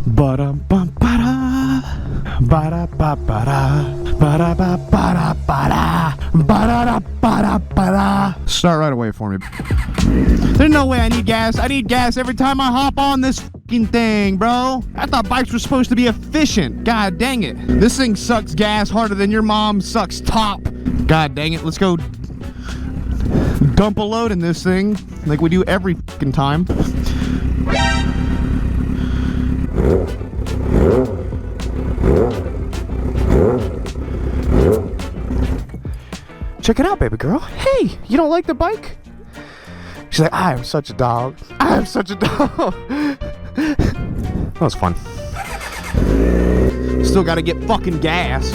Ba-dum-bum-ba-da. Ba-da-ba-ba-da. Ba-da-ba-ba-da-ba-da. Ba-da-da-ba-da-ba-da. Start right away for me. There's no way I need gas. I need gas every time I hop on this fucking thing, bro. I thought bikes were supposed to be efficient. God dang it. This thing sucks gas harder than your mom sucks top. God dang it. Let's go dump a load in this thing like we do every fucking time. Check it out, baby girl. Hey, you don't like the bike? She's like, I am such a dog. I am such a dog. That was fun. Still gotta get fucking gas.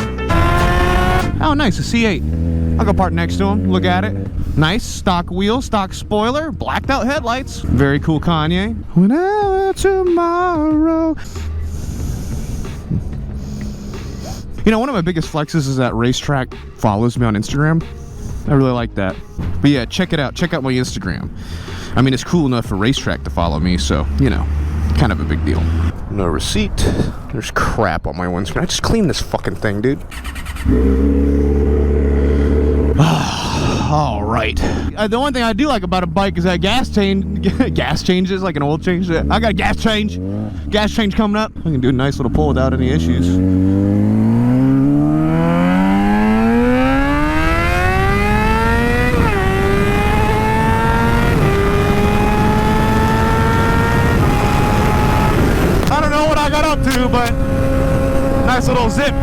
Oh, nice, a C8. I'll go park next to him, look at it. Nice, stock wheel, stock spoiler, blacked out headlights. Very cool Kanye. Whenever tomorrow. You know, one of my biggest flexes is that Racetrack follows me on Instagram. I really like that. But yeah, check it out. Check out my Instagram. I mean, it's cool enough for Racetrack to follow me, so, you know, kind of a big deal. No receipt. There's crap on my windscreen. I just cleaned this fucking thing, dude. All right. The one thing I do like about a bike is that gas changes, like an oil change. I got a gas change coming up. I can do a nice little pull without any issues. But nice little zip.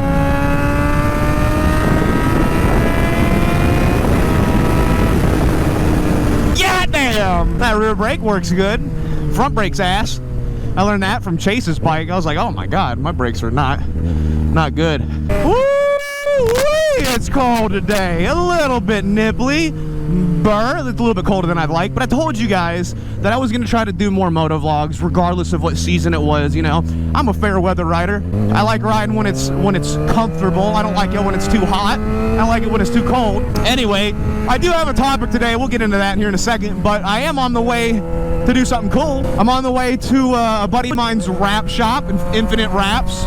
God damn! That rear brake works good. Front brake's ass. I learned that from Chase's bike. I was like, oh my god, my brakes are not good. Woo-wee! It's cold today. A little bit nipply. Burr. It's a little bit colder than I'd like, but I told you guys that I was going to try to do more moto vlogs regardless of what season it was, you know. I'm a fair weather rider. I like riding when it's comfortable. I don't like it when it's too hot. I like it when it's too cold. Anyway, I do have a topic today. We'll get into that here in a second, but I am on the way to do something cool. I'm on the way to a buddy of mine's wrap shop, Infinite Wraps.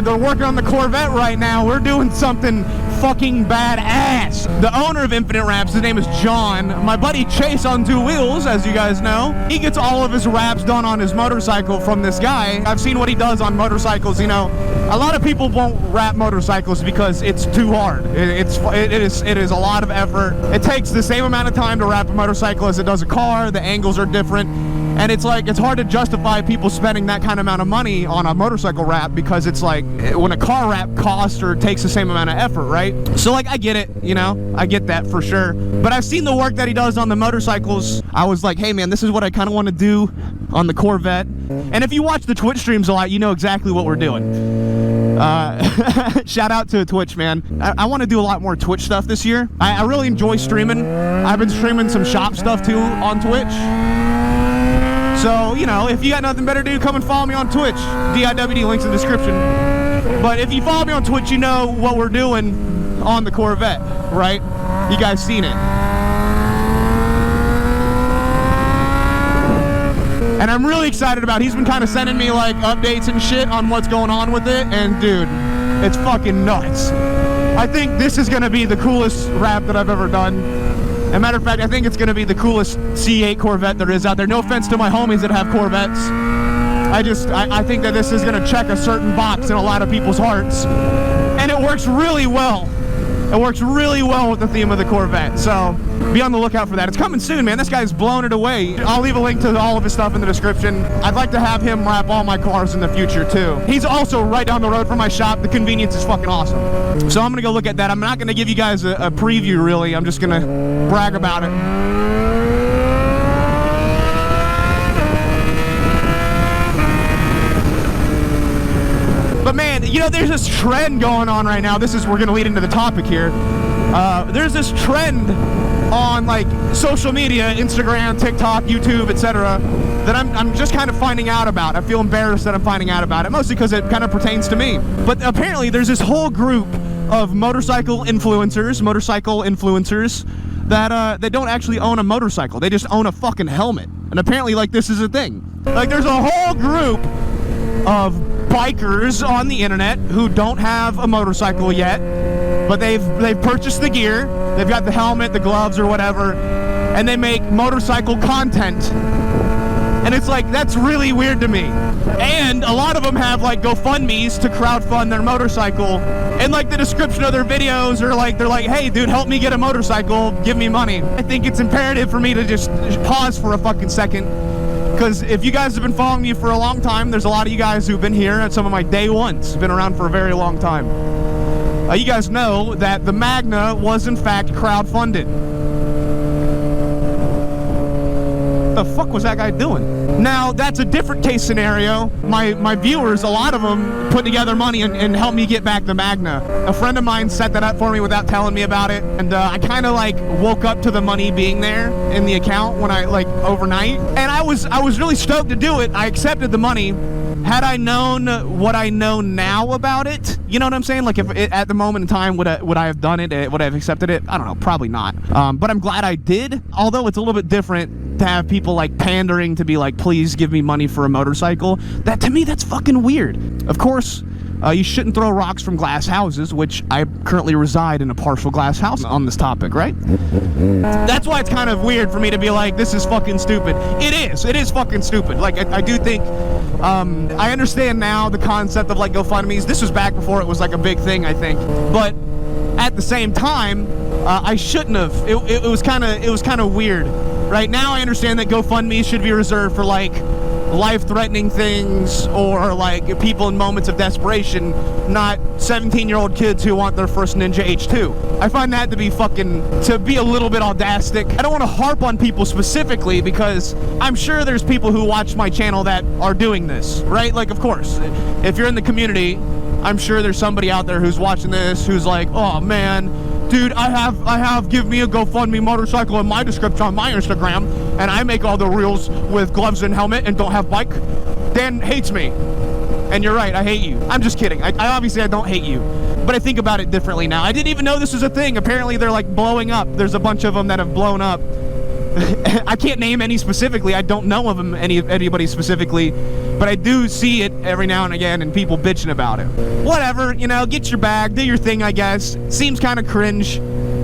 They're working on the Corvette right now. We're doing something fucking badass. The owner of Infinite Wraps, his name is John. My buddy Chase on two wheels, as you guys know. He gets all of his wraps done on his motorcycle from this guy. I've seen what he does on motorcycles, you know. A lot of people won't wrap motorcycles because it's too hard. It is a lot of effort. It takes the same amount of time to wrap a motorcycle as it does a car. The angles are different. And it's like, it's hard to justify people spending that kind of amount of money on a motorcycle wrap because it's like, when a car wrap costs or takes the same amount of effort, right? So like, I get it, you know, I get that for sure. But I've seen the work that he does on the motorcycles. I was like, hey man, this is what I kind of want to do on the Corvette. And if you watch the Twitch streams a lot, you know exactly what we're doing. Shout out to Twitch, man. I want to do a lot more Twitch stuff this year. I really enjoy streaming. I've been streaming some shop stuff too on Twitch. So, you know, if you got nothing better to do, come and follow me on Twitch. DIWD, links in the description. But if you follow me on Twitch, you know what we're doing on the Corvette, right? You guys seen it. And I'm really excited about it. He's been kind of sending me, like, updates and shit on what's going on with it. And, dude, it's fucking nuts. I think this is going to be the coolest wrap that I've ever done. As a matter of fact, I think it's going to be the coolest C8 Corvette there is out there. No offense to my homies that have Corvettes. I think that this is going to check a certain box in a lot of people's hearts. And it works really well. It works really well with the theme of the Corvette. So be on the lookout for that. It's coming soon, man. This guy's blowing it away. I'll leave a link to all of his stuff in the description. I'd like to have him wrap all my cars in the future, too. He's also right down the road from my shop. The convenience is fucking awesome. So I'm going to go look at that. I'm not going to give you guys a preview, really. I'm just going to brag about it. But man, you know, there's this trend going on right now. We're gonna lead into the topic here. There's this trend on like social media, Instagram, TikTok, YouTube, etc. that I'm just kind of finding out about. I feel embarrassed that I'm finding out about it, mostly because it kind of pertains to me. But apparently there's this whole group of motorcycle influencers that don't actually own a motorcycle. They just own a fucking helmet. And apparently, like, this is a thing. Like, there's a whole group of bikers on the internet who don't have a motorcycle yet, but they've purchased the gear, they've got the helmet, the gloves, or whatever, and they make motorcycle content. And it's like, that's really weird to me. And a lot of them have like GoFundMes to crowdfund their motorcycle, and like the description of their videos are like, they're like, hey dude, help me get a motorcycle, give me money. I think it's imperative for me to just pause for a fucking second, because if you guys have been following me for a long time, there's a lot of you guys who've been here at some of my day ones, been around for a very long time. You guys know that the Magna was in fact crowdfunded. What the fuck was that guy doing? Now, that's a different case scenario. My viewers, a lot of them put together money and helped me get back the Magna. A friend of mine set that up for me without telling me about it, and I kind of like woke up to the money being there in the account when I like overnight, and I was really stoked to do it. I accepted the money. Had I known what I know now about it, you know what I'm saying? Like, if it, at the moment in time, would I have done it? Would I have accepted it? I don't know, probably not. But I'm glad I did, although it's a little bit different to have people like pandering to be like, please give me money for a motorcycle. That, to me, that's fucking weird. Of course, you shouldn't throw rocks from glass houses, which I currently reside in a partial glass house on this topic, right? That's why it's kind of weird for me to be like, this is fucking stupid. It is fucking stupid. Like, I do think, I understand now the concept of like GoFundMes. This was back before it was like a big thing, I think. But at the same time, I shouldn't have. It was kind of weird. Right now, I understand that GoFundMe should be reserved for like life-threatening things or like people in moments of desperation, not 17-year-old kids who want their first Ninja H2. I find that to be a little bit audastic. I don't want to harp on people specifically because I'm sure there's people who watch my channel that are doing this, right? Like, of course, if you're in the community, I'm sure there's somebody out there who's watching this who's like, oh man, dude, I have give me a GoFundMe motorcycle in my description on my Instagram, and I make all the reels with gloves and helmet and don't have bike. Dan hates me. And you're right, I hate you. I'm just kidding. I obviously don't hate you. But I think about it differently now. I didn't even know this was a thing. Apparently they're like blowing up. There's a bunch of them that have blown up. I can't name any specifically. I don't know of them, anybody specifically, but I do see it every now and again and people bitching about it. Whatever, you know, get your bag, do your thing, I guess. Seems kind of cringe.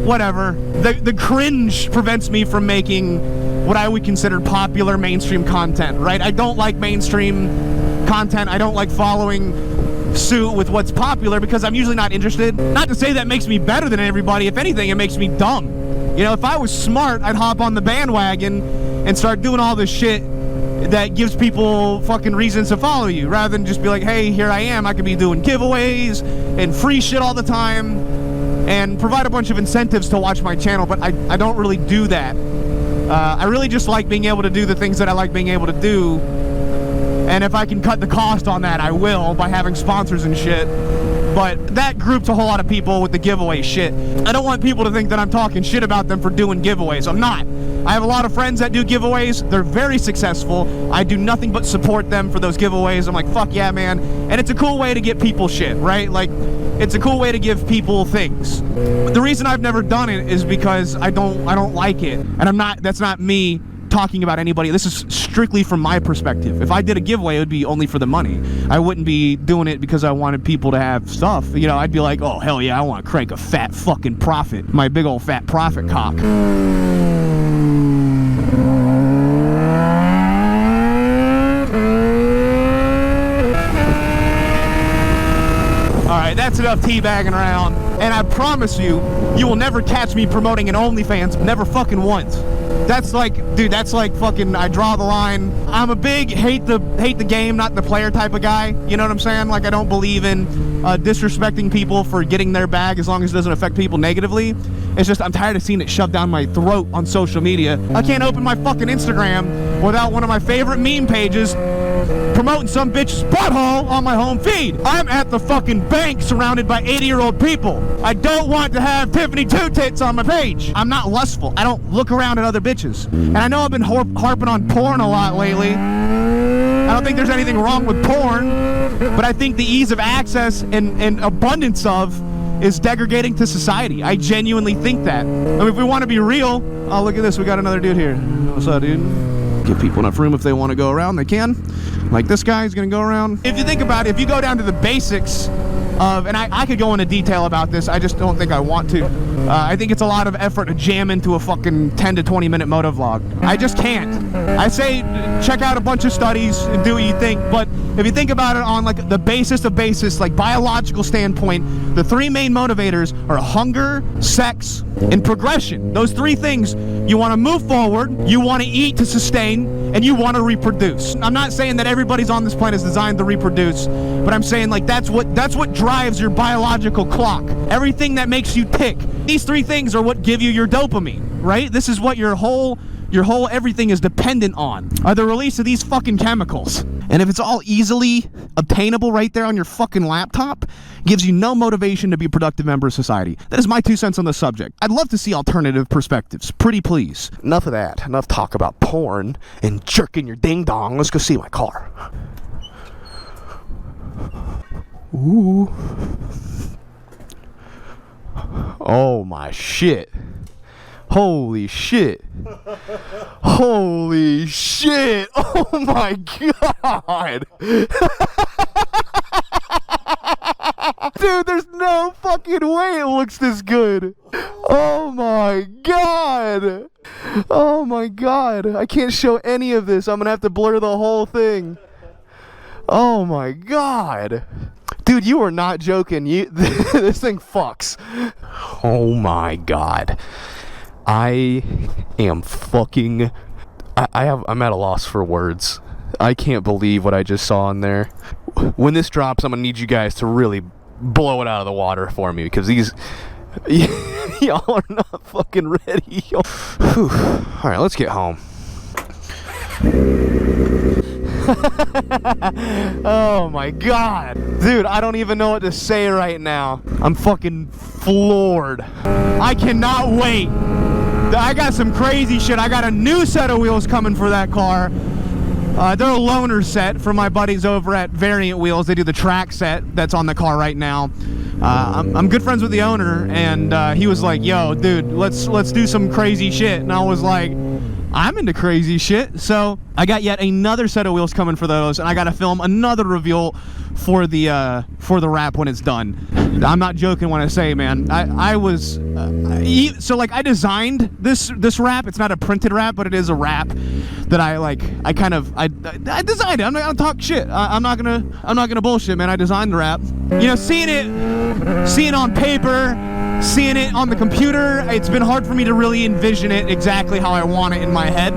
Whatever. The cringe prevents me from making what I would consider popular mainstream content, right? I don't like mainstream content. I don't like following suit with what's popular because I'm usually not interested. Not to say that makes me better than everybody. If anything, it makes me dumb. You know, if I was smart, I'd hop on the bandwagon and start doing all this shit that gives people fucking reasons to follow you, rather than just be like, hey, here I am. I could be doing giveaways and free shit all the time and provide a bunch of incentives to watch my channel, but I don't really do that. I really just like being able to do the things that I like being able to do, and if I can cut the cost on that, I will, by having sponsors and shit. But that groups a whole lot of people with the giveaway shit. I don't want people to think that I'm talking shit about them for doing giveaways. I'm not. I have a lot of friends that do giveaways. They're very successful. I do nothing but support them for those giveaways. I'm like, fuck yeah, man. And it's a cool way to get people shit, right? Like, it's a cool way to give people things. But the reason I've never done it is because I don't like it. And that's not me talking about anybody. This is strictly from my perspective. If I did a giveaway, it would be only for the money. I wouldn't be doing it because I wanted people to have stuff. You know, I'd be like, oh, hell yeah, I want to crank a fat fucking profit. My big old fat profit cock. Alright, that's enough teabagging around. And I promise you, you will never catch me promoting an OnlyFans. Never fucking once. That's like, dude, that's like fucking, I draw the line. I'm a big hate the game, not the player type of guy. You know what I'm saying? Like, I don't believe in disrespecting people for getting their bag as long as it doesn't affect people negatively. It's just, I'm tired of seeing it shoved down my throat on social media. I can't open my fucking Instagram without one of my favorite meme pages promoting some bitch's butthole on my home feed. I'm at the fucking bank surrounded by 80-year-old people. I don't want to have Tiffany Two Tits on my page. I'm not lustful. I don't look around at other bitches. And I know I've been harping on porn a lot lately. I don't think there's anything wrong with porn, but I think the ease of access and abundance of is degrading to society. I genuinely think that. I mean, if we want to be real, oh, look at this. We got another dude here. What's up, dude? Give people enough room if they want to go around, they can. Like this guy's gonna go around. If you think about it, if you go down to the basics of, and I could go into detail about this, I just don't think I want to. I think it's a lot of effort to jam into a fucking 10 to 20 minute motovlog. I just can't. I say check out a bunch of studies and do what you think, but if you think about it on like the basis of basis, like biological standpoint, the three main motivators are hunger, sex, and progression. Those three things: you want to move forward, you want to eat to sustain, and you want to reproduce. I'm not saying that everybody's on this planet is designed to reproduce, but I'm saying like that's what drives your biological clock. Everything that makes you tick. These three things are what give you your dopamine, right? This is what your whole everything is dependent on, are the release of these fucking chemicals. And if it's all easily obtainable right there on your fucking laptop, gives you no motivation to be a productive member of society. That is my 2 cents on the subject. I'd love to see alternative perspectives. Pretty please. Enough of that. Enough talk about porn and jerking your ding dong. Let's go see my car. Ooh. Oh my shit. Holy shit. Holy shit. Oh my god. Dude, there's no fucking way it looks this good. Oh my god. Oh my god. I can't show any of this. I'm gonna have to blur the whole thing. Oh my god. Dude, you are not joking. This thing fucks. Oh my god. I am fucking... I'm at a loss for words. I can't believe what I just saw in there. When this drops, I'm gonna need you guys to really blow it out of the water for me, because these... y'all are not fucking ready. Alright, let's get home. Oh my god. Dude, I don't even know what to say right now. I'm fucking floored. I cannot wait. I got some crazy shit. I got a new set of wheels coming for that car. They're a loaner set from my buddies over at Variant Wheels. They do the track set that's on the car right now. I'm good friends with the owner, and he was like, yo, dude, let's do some crazy shit. And I was like, I'm into crazy shit. So I got yet another set of wheels coming for those, and I got to film another reveal for the wrap when it's done. I'm not joking when I say, man, I was so like I designed this wrap. It's not a printed wrap, but it is a wrap that I designed it. I'm not gonna talk shit. I'm not gonna bullshit, man. I designed the wrap. You know, seeing it on paper, seeing it on the computer, it's been hard for me to really envision it exactly how I want it in my head.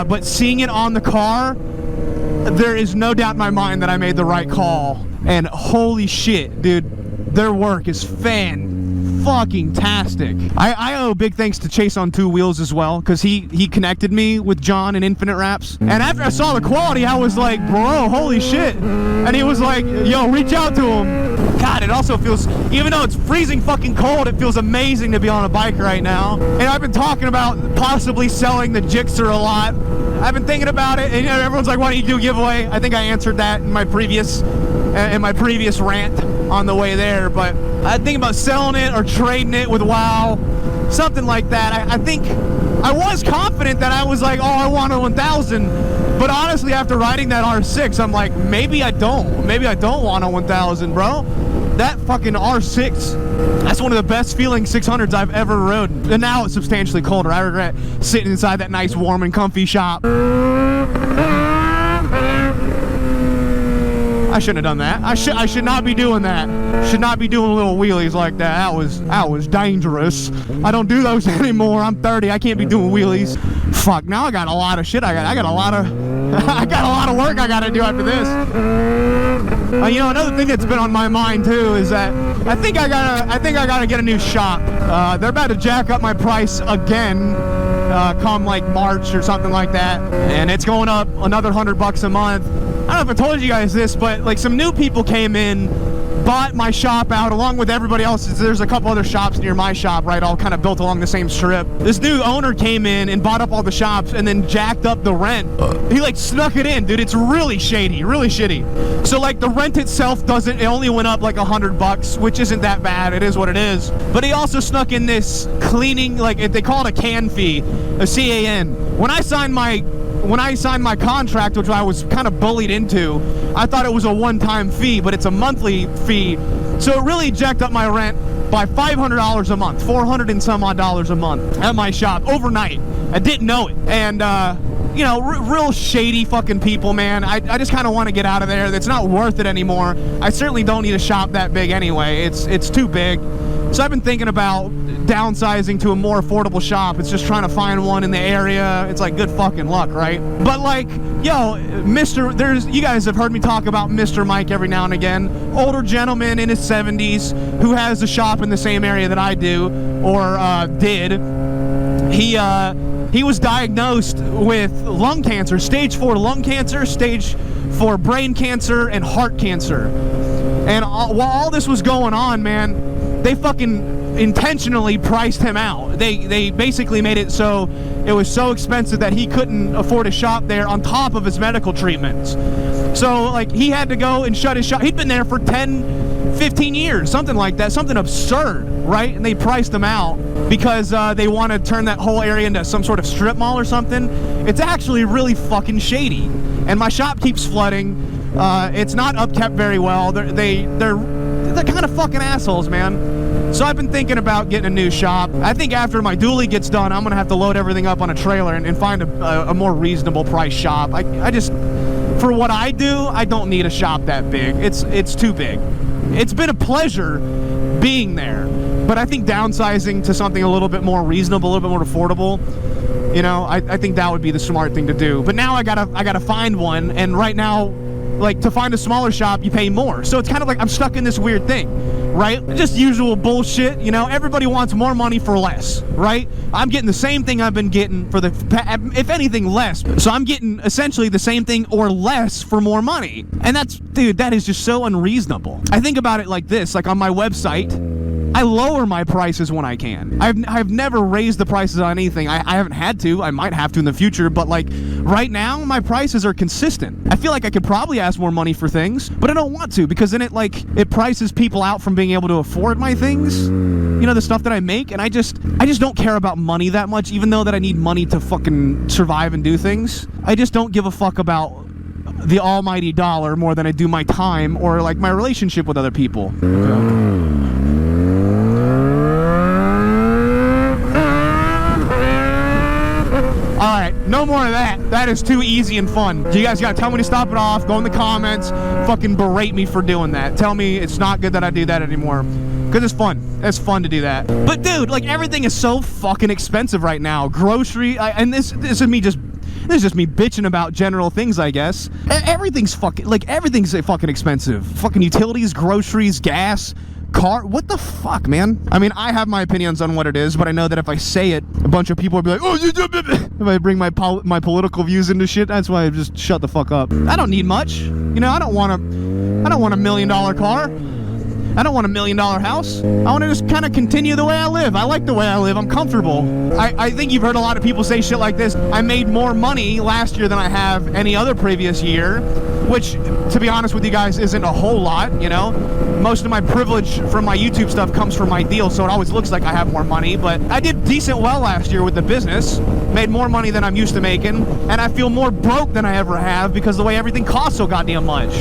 But seeing it on the car, there is no doubt in my mind that I made the right call. And holy shit, dude, their work is fan-fucking-tastic. I owe big thanks to Chase on Two Wheels as well, because he connected me with John and Infinite Wraps. And after I saw the quality, I was like, bro, holy shit. And he was like, yo, reach out to him. God, it also feels, even though it's freezing fucking cold, it feels amazing to be on a bike right now. And I've been talking about possibly selling the Gixxer a lot. I've been thinking about it, and you know, everyone's like, why don't you do a giveaway? I think I answered that in my previous rant on the way there, but I think about selling it or trading it with WoW, something like that. I think I was confident that I was like, oh, I want a 1000, but honestly, after riding that R6, I'm like, maybe I don't want a 1000, bro. That fucking R6, that's one of the best feeling 600s I've ever rode. And now it's substantially colder. I regret sitting inside that nice, warm, and comfy shop. I shouldn't have done that. I should not be doing that. Should not be doing little wheelies like that. That was dangerous. I don't do those anymore. I'm 30. I can't be doing wheelies. Fuck. Now I got a lot of shit. I got a lot of work I got to do after this. You know, another thing that's been on my mind too is that I think I gotta get a new shop. They're about to jack up my price again, come like March or something like that, and it's going up another $100 a month. I don't know if I told you guys this, but like some new people came in, bought my shop out along with everybody else. There's a couple other shops near my shop, right, all kind of built along the same strip. This new owner came in and bought up all the shops and then jacked up the rent. He like snuck it in, dude. It's really shady, really shitty. So like the rent itself it only went up like $100, which isn't that bad. It is what it is. But he also snuck in this cleaning, like they call it a CAN fee, a CAN. When I signed my when I signed my contract, which I was kind of bullied into, I thought it was a one-time fee, but it's a monthly fee. So it really jacked up my rent by $500 a month, 400 and some odd dollars a month at my shop overnight. I didn't know it. And, you know, real shady fucking people, man. I just kind of want to get out of there. It's not worth it anymore. I certainly don't need a shop that big anyway. It's too big. So I've been thinking about downsizing to a more affordable shop. It's just trying to find one in the area. It's like good fucking luck, right? But like, yo, you guys have heard me talk about Mr. Mike every now and again. Older gentleman in his 70s who has a shop in the same area that I do, or did. He was diagnosed with lung cancer, stage 4 lung cancer, stage 4 brain cancer, and heart cancer. And while all this was going on, man, they fucking intentionally priced him out. They basically made it so it was so expensive that he couldn't afford a shop there on top of his medical treatments. So like he had to go and shut his shop. He'd been there for 10, 15 years, something like that, something absurd, right? And they priced him out because they want to turn that whole area into some sort of strip mall or something. It's actually really fucking shady. And my shop keeps flooding. It's not upkept very well. They're kind of fucking assholes, man. So I've been thinking about getting a new shop. I think after my dually gets done, I'm going to have to load everything up on a trailer and find a more reasonable price shop. I just, for what I do, I don't need a shop that big. It's too big. It's been a pleasure being there, but I think downsizing to something a little bit more reasonable, a little bit more affordable, you know, I think that would be the smart thing to do. But now I gotta find one, and right now, like, to find a smaller shop, you pay more. So it's kind of like I'm stuck in this weird thing, right? Just usual bullshit, you know? Everybody wants more money for less, right? I'm getting the same thing I've been getting for if anything, less. So I'm getting essentially the same thing or less for more money. And dude, that is just so unreasonable. I think about it like this, like on my website, I lower my prices when I can. I've never raised the prices on anything. I haven't had to. I might have to in the future, but like right now, my prices are consistent. I feel like I could probably ask more money for things, but I don't want to, because then it prices people out from being able to afford my things. You know, the stuff that I make, and I just don't care about money that much, even though that I need money to fucking survive and do things. I just don't give a fuck about the almighty dollar more than I do my time or like my relationship with other people. Okay. Alright, no more of that. That is too easy and fun. You guys gotta tell me to stop it off. Go in the comments. Fucking berate me for doing that. Tell me it's not good that I do that anymore. Because it's fun. It's fun to do that. But dude, like everything is so fucking expensive right now. And this is me just bitching about general things, I guess. Everything's fucking expensive. Fucking utilities, groceries, gas, car. What the fuck, man? I mean, I have my opinions on what it is, but I know that if I say it, a bunch of people will be like, oh, if I bring my political views into shit, that's why I just shut the fuck up. I don't need much. You know, I don't want a $1 million car. I don't want $1 million house. I want to just kind of continue the way I live. I like the way I live. I'm comfortable. I think you've heard a lot of people say shit like this. I made more money last year than I have any other previous year, which, to be honest with you guys, isn't a whole lot, you know? Most of my privilege from my YouTube stuff comes from my deals, so it always looks like I have more money, but I did decent well last year with the business, made more money than I'm used to making, and I feel more broke than I ever have because the way everything costs so goddamn much.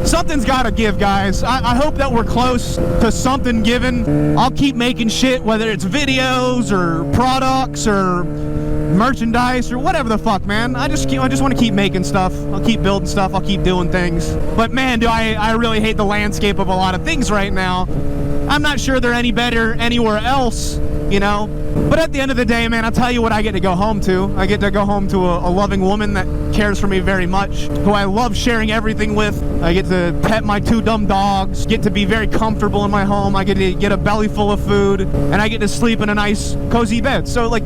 Something's gotta give, guys. I hope that we're close to something given. I'll keep making shit, whether it's videos or products or merchandise or whatever the fuck, man. I just want to keep making stuff. I'll keep building stuff. I'll keep doing things. But man, do I really hate the landscape of a lot of things right now. I'm not sure they're any better anywhere else, you know? But at the end of the day, man, I'll tell you what I get to go home to. I get to go home to a loving woman that cares for me very much, who I love sharing everything with. I get to pet my 2 dumb dogs, get to be very comfortable in my home. I get to get a belly full of food, and I get to sleep in a nice, cozy bed. So, like,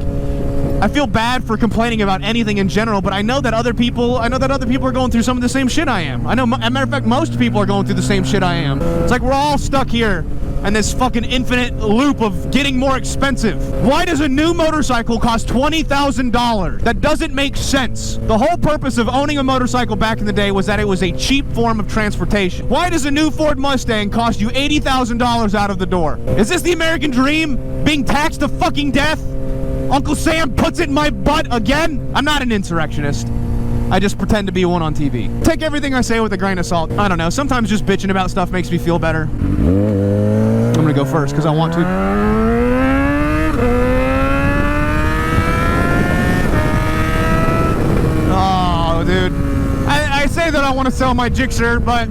I feel bad for complaining about anything in general, but I know that other people are going through some of the same shit I am. I know, as a matter of fact, most people are going through the same shit I am. It's like we're all stuck here in this fucking infinite loop of getting more expensive. Why does a new motorcycle cost $20,000? That doesn't make sense. The whole purpose of owning a motorcycle back in the day was that it was a cheap form of transportation. Why does a new Ford Mustang cost you $80,000 out of the door? Is this the American dream? Being taxed to fucking death? Uncle Sam puts it in my butt again? I'm not an insurrectionist. I just pretend to be one on TV. Take everything I say with a grain of salt. I don't know. Sometimes just bitching about stuff makes me feel better. I'm gonna go first because I want to. Oh, dude. I say that I want to sell my Gixxer, but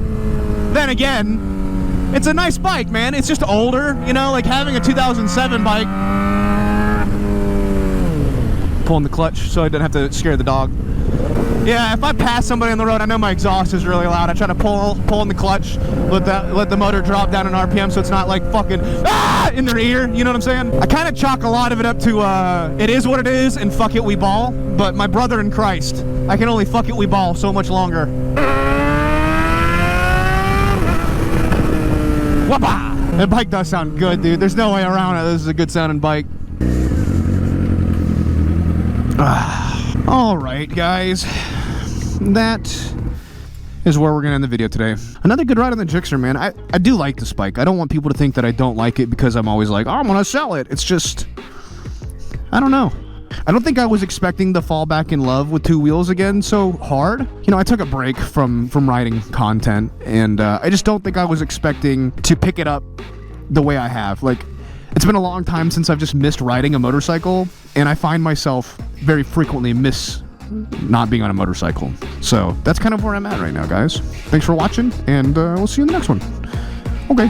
then again, it's a nice bike, man. It's just older, you know, like having a 2007 bike. Pulling the clutch so I didn't have to scare the dog. Yeah, if I pass somebody on the road, I know my exhaust is really loud. I try to pull in the clutch, let the motor drop down in RPM so it's not like fucking in their ear. You know what I'm saying? I kind of chalk a lot of it up to it is what it is and fuck it, we ball. But my brother in Christ, I can only fuck it, we ball so much longer. Whoopah! That bike does sound good, dude. There's no way around it. This is a good sounding bike. All right, guys. That is where we're gonna end the video today. Another good ride on the Gixxer, man. I do like this bike. I don't want people to think that I don't like it because I'm always like, oh, I'm gonna sell it. It's just, I don't know. I don't think I was expecting to fall back in love with two wheels again so hard. You know, I took a break from writing content, and I just don't think I was expecting to pick it up the way I have. Like, it's been a long time since I've just missed riding a motorcycle, and I find myself very frequently miss not being on a motorcycle. So that's kind of where I'm at right now, guys. Thanks for watching, and we'll see you in the next one. Okay.